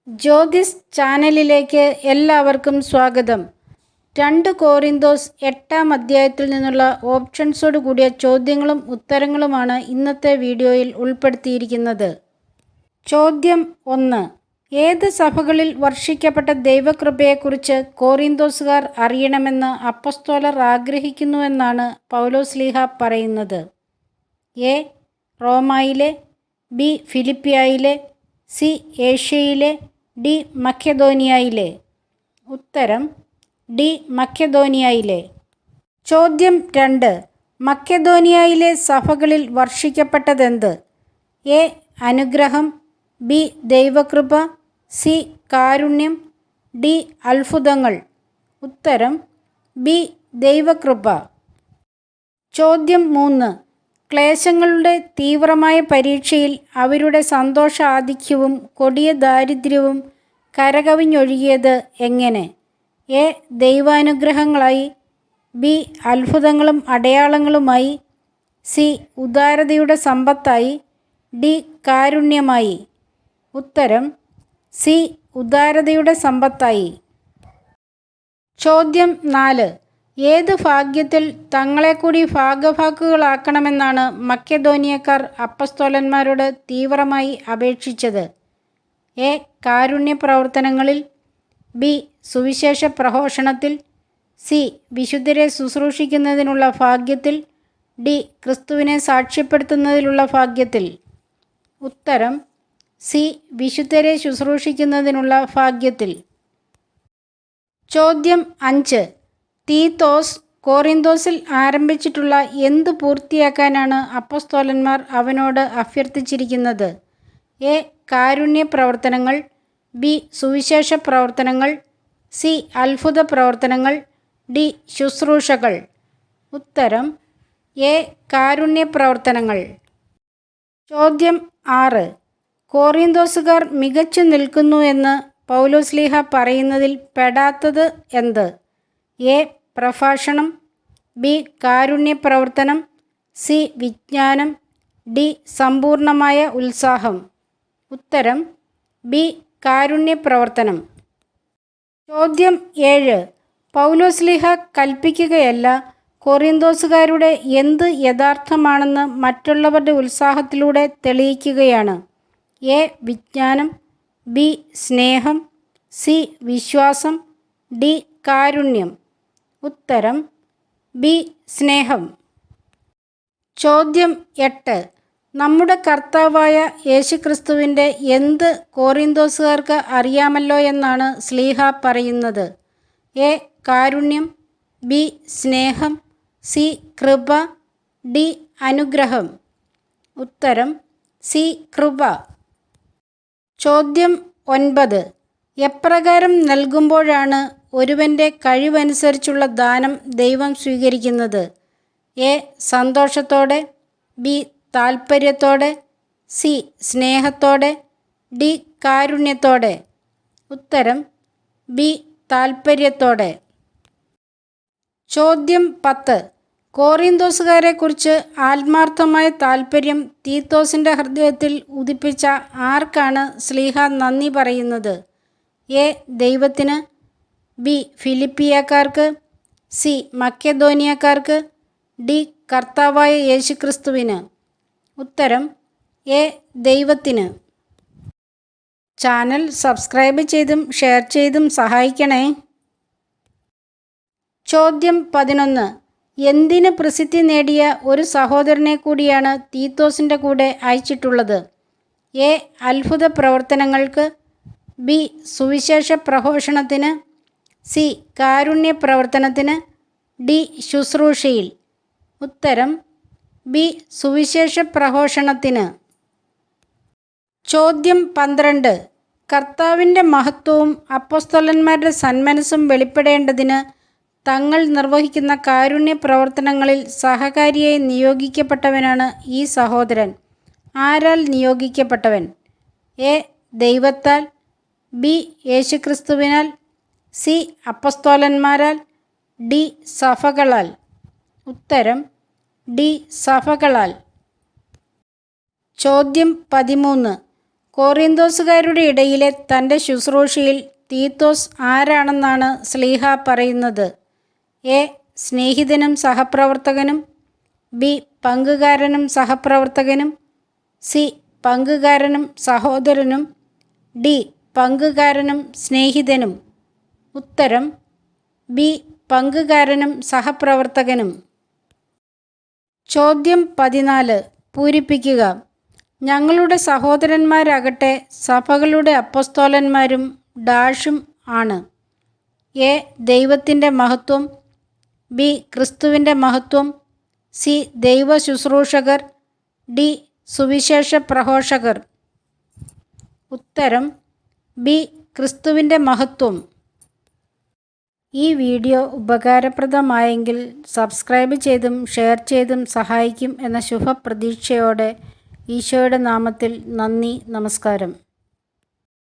ജ്യോതിസ് ചാനലിലേക്ക് എല്ലാവർക്കും സ്വാഗതം. 2 കോറിന്തോസ് 8-ാം അധ്യായത്തിൽ നിന്നുള്ള ഓപ്ഷൻസോട് കൂടിയ ചോദ്യങ്ങളും ഉത്തരങ്ങളുമാണ് ഇന്നത്തെ വീഡിയോയിൽ ഉൾപ്പെടുത്തിയിരിക്കുന്നത്. ചോദ്യം 1. ഏത് സഭകളിൽ വർഷിക്കപ്പെട്ട ദൈവകൃപയെക്കുറിച്ച് കോറിന്തോസുകാർ അറിയണമെന്ന് അപ്പസ്തോലർ ആഗ്രഹിക്കുന്നുവെന്നാണ് പൗലോസ്ലീഹ പറയുന്നത്? എ. റോമായിലെ, ബി. ഫിലിപ്പിയായിലെ, സി. ഏഷ്യയിലെ, ഡി. മക്കെദോനിയയിലെ. ഉത്തരം ഡി. മക്കെദോനിയയിലെ. ചോദ്യം 2. മക്കെദോനിയയിലെ സഭകളിൽ വർഷിക്കപ്പെട്ടതെന്ത്? എ. അനുഗ്രഹം, ബി. ദൈവകൃപ, സി. കാരുണ്യം, ഡി. അത്ഭുതങ്ങൾ. ഉത്തരം ബി. ദൈവകൃപ. ചോദ്യം 3. ക്ലേശങ്ങളുടെ തീവ്രമായ പരീക്ഷയിൽ അവരുടെ സന്തോഷ ആധിക്യവും കൊടിയ ദാരിദ്ര്യവും കരകവിഞ്ഞൊഴുകിയത് എങ്ങനെ? എ. ദൈവാനുഗ്രഹങ്ങളായി, ബി. അത്ഭുതങ്ങളും അടയാളങ്ങളുമായി, സി. ഉദാരതയുടെ സമ്പത്തായി, ഡി. കാരുണ്യമായി. ഉത്തരം സി. ഉദാരതയുടെ സമ്പത്തായി. ചോദ്യം 4. ഏത് ഭാഗ്യത്തിൽ തങ്ങളെക്കൂടി ഭാഗഭാക്കുകളാക്കണമെന്നാണ് മക്കെദോനിയക്കാർ അപ്പസ്തോലന്മാരോട് തീവ്രമായി അപേക്ഷിച്ചത്? എ. കാരുണ്യ പ്രവർത്തനങ്ങളിൽ, ബി. സുവിശേഷ പ്രഘോഷണത്തിൽ, സി. വിശുദ്ധരെ ശുശ്രൂഷിക്കുന്നതിനുള്ള ഭാഗ്യത്തിൽ, ഡി. ക്രിസ്തുവിനെ സാക്ഷ്യപ്പെടുത്തുന്നതിലുള്ള ഭാഗ്യത്തിൽ. ഉത്തരം സി. വിശുദ്ധരെ ശുശ്രൂഷിക്കുന്നതിനുള്ള ഭാഗ്യത്തിൽ. ചോദ്യം 5. തീത്തോസ് കോറിന്തോസിൽ ആരംഭിച്ചിട്ടുള്ള എന്ത് പൂർത്തിയാക്കാനാണ് അപ്പസ്തോലന്മാർ അവനോട് അഭ്യർത്ഥിച്ചിരിക്കുന്നത്? എ. കാരുണ്യ പ്രവർത്തനങ്ങൾ, ബി. സുവിശേഷ പ്രവർത്തനങ്ങൾ, സി. അത്ഭുത പ്രവർത്തനങ്ങൾ, ഡി. ശുശ്രൂഷകൾ. ഉത്തരം എ. കാരുണ്യ പ്രവർത്തനങ്ങൾ. ചോദ്യം 6. കോറിന്തോസുകാർ മികച്ചു നിൽക്കുന്നു എന്ന് പൗലോസ്ലീഹ പറയുന്നതിൽ പെടാത്തത് എന്ത്? എ. പ്രഭാഷണം, ബി. കാരുണ്യ പ്രവർത്തനം, സി. വിജ്ഞാനം, ഡി. സമ്പൂർണമായ ഉത്സാഹം. ഉത്തരം ബി. കാരുണ്യ പ്രവർത്തനം. ചോദ്യം 7. പൗലോസ്ലീഹ കൽപ്പിക്കുകയല്ല, കോറിന്തോസുകാരുടെ എന്ത് യഥാർത്ഥമാണെന്ന് മറ്റുള്ളവരുടെ ഉത്സാഹത്തിലൂടെ തെളിയിക്കുകയാണ്? എ. വിജ്ഞാനം, ബി. സ്നേഹം, സി. വിശ്വാസം, ഡി. കാരുണ്യം. ഉത്തരം ബി. സ്നേഹം. ചോദ്യം 8. നമ്മുടെ കർത്താവായ യേശുക്രിസ്തുവിൻ്റെ എന്ത് കോറിന്തോസുകാർക്ക് അറിയാമല്ലോ എന്നാണ് സ്ലീഹ പറയുന്നത്? എ. കാരുണ്യം, ബി. സ്നേഹം, സി. കൃപ, ഡി. അനുഗ്രഹം. ഉത്തരം സി. കൃപ. ചോദ്യം 9. എപ്രകാരം നൽകുമ്പോഴാണ് ഒരുവൻ്റെ കഴിവനുസരിച്ചുള്ള ദാനം ദൈവം സ്വീകരിക്കുന്നത്? എ. സന്തോഷത്തോടെ, ബി. താൽപ്പര്യത്തോടെ, സി. സ്നേഹത്തോടെ, ഡി. കാരുണ്യത്തോടെ. ഉത്തരം ബി. താൽപ്പര്യത്തോടെ. ചോദ്യം 10. കോറിന്തോസുകാരെക്കുറിച്ച് ആത്മാർത്ഥമായ താൽപ്പര്യം തീത്തോസിൻ്റെ ഹൃദയത്തിൽ ഉദിപ്പിച്ച ആർക്കാണ് സ്ലീഹ നന്ദി പറയുന്നത്? എ. ദൈവത്തിന്, ബി. ഫിലിപ്പിയക്കാർക്ക്, സി. മക്കെദോനിയക്കാർക്ക്, ഡി. കർത്താവായ യേശുക്രിസ്തുവിന്. ഉത്തരം എ. ദൈവത്തിന്. ചാനൽ സബ്സ്ക്രൈബ് ചെയ്തും ഷെയർ ചെയ്തും സഹായിക്കണേ. ചോദ്യം 11. എന്തിന് പ്രസിദ്ധി നേടിയ ഒരു സഹോദരനെ കൂടിയാണ് തീത്തോസിൻ്റെ കൂടെ അയച്ചിട്ടുള്ളത്? എ. അത്ഭുത പ്രവർത്തനങ്ങൾക്ക്, ബി. സുവിശേഷ പ്രഘോഷണത്തിന്, സി. കാരുണ്യ പ്രവർത്തനത്തിന്, ഡി. ശുശ്രൂഷയിൽ. ഉത്തരം ബി. സുവിശേഷ പ്രഘോഷണത്തിന്. ചോദ്യം 12. കർത്താവിൻ്റെ മഹത്വവും അപ്പോസ്തലന്മാരുടെ സന്മനസ്സും വെളിപ്പെടേണ്ടതിന് തങ്ങൾ നിർവഹിക്കുന്ന കാരുണ്യ പ്രവർത്തനങ്ങളിൽ സഹകാരിയായി നിയോഗിക്കപ്പെട്ടവനാണ് ഈ സഹോദരൻ. ആരാൽ നിയോഗിക്കപ്പെട്ടവൻ? എ. ദൈവത്താൽ, ബി. യേശുക്രിസ്തുവിനാൽ, സി. അപ്പസ്തോലന്മാരാൽ, ഡി. സഭകളാൽ. ഉത്തരം ഡി. സഭകളാൽ. ചോദ്യം 13. കോറിന്തോസുകാരുടെ ഇടയിലെ തൻ്റെ ശുശ്രൂഷയിൽ തീത്തോസ് ആരാണെന്നാണ് ശ്ലീഹ പറയുന്നത്? എ. സ്നേഹിതനും സഹപ്രവർത്തകനും. ബി. പങ്കുകാരനും സഹപ്രവർത്തകനും. സി. പങ്കുകാരനും സഹോദരനും. ഡി. പങ്കുകാരനും സ്നേഹിതനും. ഉത്തരം ബി. പങ്കുകാരനും സഹപ്രവർത്തകനും. ചോദ്യം 14 പൂരിപ്പിക്കുക. ഞങ്ങളുടെ സഹോദരന്മാരാകട്ടെ സഭകളുടെ അപ്പസ്തോലന്മാരും ഡാഷും ആണ്. എ. ദൈവത്തിൻ്റെ മഹത്വം. ബി. ക്രിസ്തുവിൻ്റെ മഹത്വം. സി. ദൈവ ശുശ്രൂഷകർ. ഡി. സുവിശേഷ പ്രഘോഷകർ. ഉത്തരം ബി. ക്രിസ്തുവിൻ്റെ മഹത്വം. ഈ വീഡിയോ ഉപകാരപ്രദമായെങ്കിൽ സബ്സ്ക്രൈബ് ചെയ്തും ഷെയർ ചെയ്തും സഹായിക്കും എന്ന ശുഭപ്രതീക്ഷയോടെ ഈശോയുടെ നാമത്തിൽ നന്ദി. നമസ്കാരം.